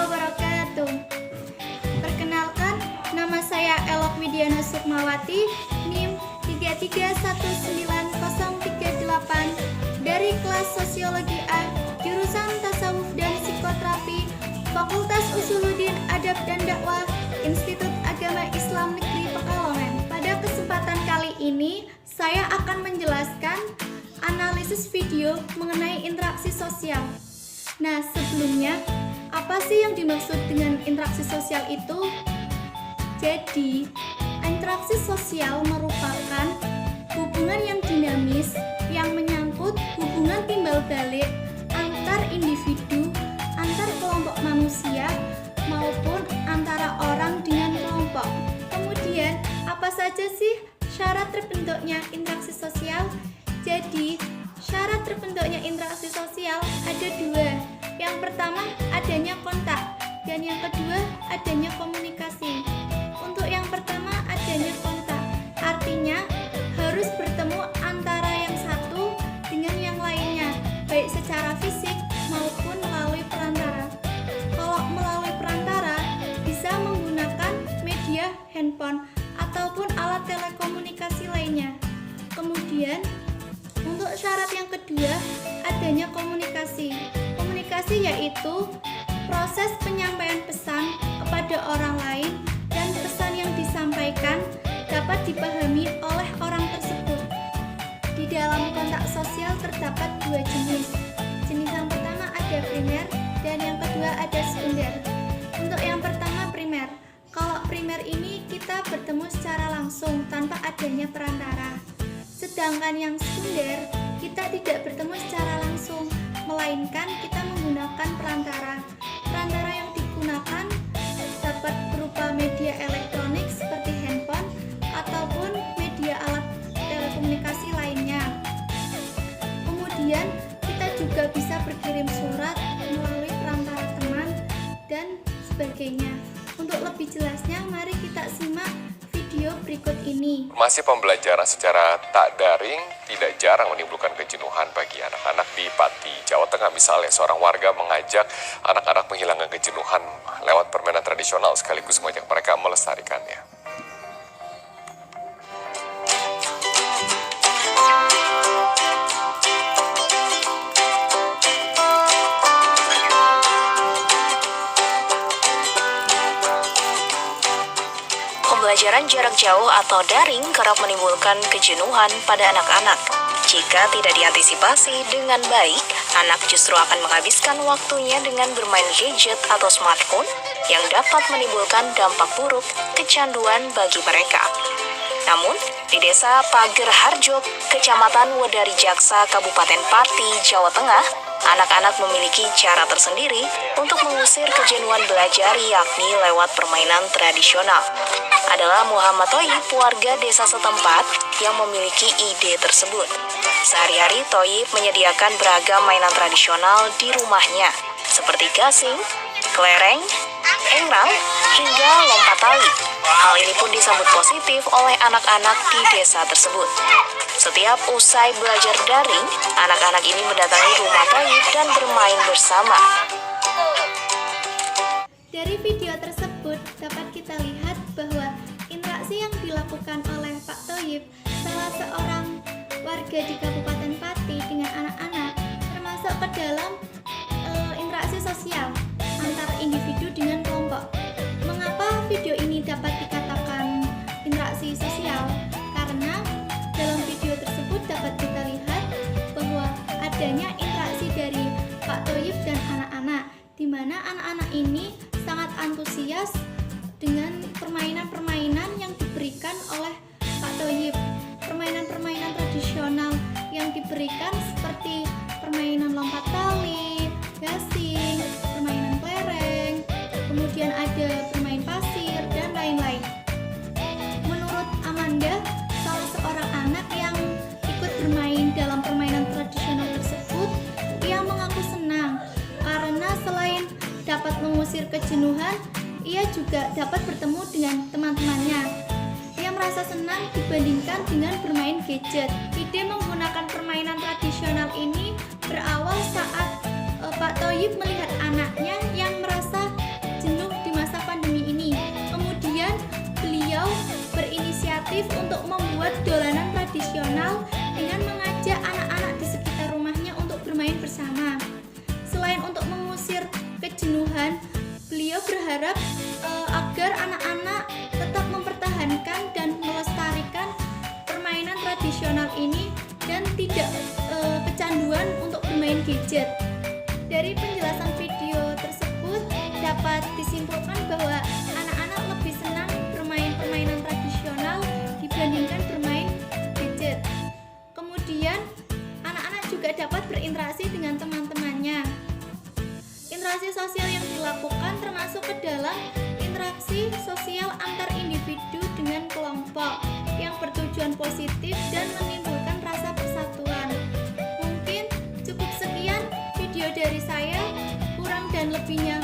wabarakatuh. Perkenalkan, nama saya Elok Widiana Sukmawati, NIM 3319038 dari kelas Sosiologi A, jurusan Tasawuf dan Psikoterapi, Fakultas Usuluddin Adab dan Dakwah, Institut Agama Islam Negeri Pekalongan. Pada kesempatan kali ini, saya akan menjelaskan analisis video mengenai interaksi sosial. Nah, sebelumnya, apa sih yang dimaksud dengan interaksi sosial itu? Jadi, interaksi sosial merupakan hubungan yang dinamis yang menyangkut hubungan timbal balik antar individu, antar kelompok manusia, maupun antara orang dengan kelompok. Kemudian, apa saja sih syarat terbentuknya interaksi sosial? Jadi, syarat terbentuknya interaksi sosial ada dua. Yang pertama, adanya kontak, dan yang kedua, adanya komunikasi. Untuk yang pertama, adanya kontak, artinya harus bertemu antara yang satu dengan yang lainnya, baik secara fisik maupun melalui perantara. Kalau melalui perantara, bisa menggunakan media handphone ataupun alat telekomunikasi lainnya. Kemudian, untuk syarat yang kedua, adanya komunikasi. Komunikasi yaitu proses penyampaian pesan kepada orang lain dan pesan yang disampaikan dapat dipahami oleh orang tersebut. Di dalam kontak sosial terdapat dua jenis. Jenis yang pertama ada primer dan yang kedua ada sekunder. Untuk yang pertama primer. Kalau primer ini kita bertemu secara langsung tanpa adanya perantara. Sedangkan yang sekunder, kita tidak bertemu secara langsung, melainkan kita menggunakan perantara. Perantara yang digunakan dapat berupa media elektronik seperti handphone ataupun media alat telekomunikasi lainnya. Kemudian, kita juga bisa berkirim surat melalui perantara teman dan sebagainya. Untuk lebih jelasnya, mari kita simak video berikut ini. Masih pembelajaran secara tak daring tidak jarang menimbulkan kejenuhan bagi anak-anak di Pati, Jawa Tengah. Misalnya, seorang warga mengajak anak-anak menghilangkan kejenuhan lewat permainan tradisional sekaligus mengajak mereka melestarikannya. Pembelajaran jarak jauh atau daring kerap menimbulkan kejenuhan pada anak-anak. Jika tidak diantisipasi dengan baik, anak justru akan menghabiskan waktunya dengan bermain gadget atau smartphone yang dapat menimbulkan dampak buruk kecanduan bagi mereka. Namun, di desa Pager Harjo, Kecamatan Wedari Jaksa, Kabupaten Pati, Jawa Tengah, anak-anak memiliki cara tersendiri untuk mengusir kejenuhan belajar, yakni lewat permainan tradisional. Adalah Muhammad Thoyib, warga desa setempat yang memiliki ide tersebut. Sehari-hari Thoyib menyediakan beragam mainan tradisional di rumahnya, seperti gasing, kelereng, engrang, hingga lompat tali. Hal ini pun disambut positif oleh anak-anak di desa tersebut. Setiap usai belajar daring, anak-anak ini mendatangi rumah Thoyib dan bermain bersama. Dari video tersebut dapat kita lihat bahwa interaksi yang dilakukan oleh Pak Thoyib, salah seorang warga di Kabupaten Pati, dengan anak-anak termasuk ke dalam interaksi sosial antara individu dengan kelompok. Mengapa video ini dapat dikatakan interaksi sosial? Karena dalam video tersebut dapat kita lihat bahwa adanya interaksi dari Pak Thoyib dan anak-anak, di mana anak-anak ini sangat antusias dengan permainan-permainan yang diberikan oleh Pak Thoyib. Permainan-permainan tradisional yang diberikan seperti permainan lompat tali, gasing, permainan kelereng, kemudian ada bermain pasir, dan lain-lain. Menurut Amanda, salah seorang anak yang ikut bermain dalam permainan tradisional tersebut, ia mengaku senang karena selain dapat mengusir kejenuhan, ia juga dapat bertemu dengan teman-temannya. Ia merasa senang dibandingkan dengan bermain gadget. Ide menggunakan permainan tradisional ini berawal saat Pak Thoyib melihat anaknya yang merasa inisiatif untuk membuat dolanan tradisional dengan mengajak anak-anak di sekitar rumahnya untuk bermain bersama. Selain untuk mengusir kejenuhan, beliau berharap agar anak-anak tetap mempertahankan dan melestarikan permainan tradisional ini dan tidak kecanduan untuk bermain gadget. Dari penjelasan video tersebut dapat disimpulkan bahwa anak-anak lebih senang bermain permainan tradisional dibandingkan bermain gadget. Kemudian anak-anak juga dapat berinteraksi dengan teman-temannya. Interaksi sosial yang dilakukan termasuk ke dalam interaksi sosial antar individu dengan kelompok yang bertujuan positif dan menimbulkan rasa persatuan. Mungkin cukup sekian video dari saya, kurang dan lebihnya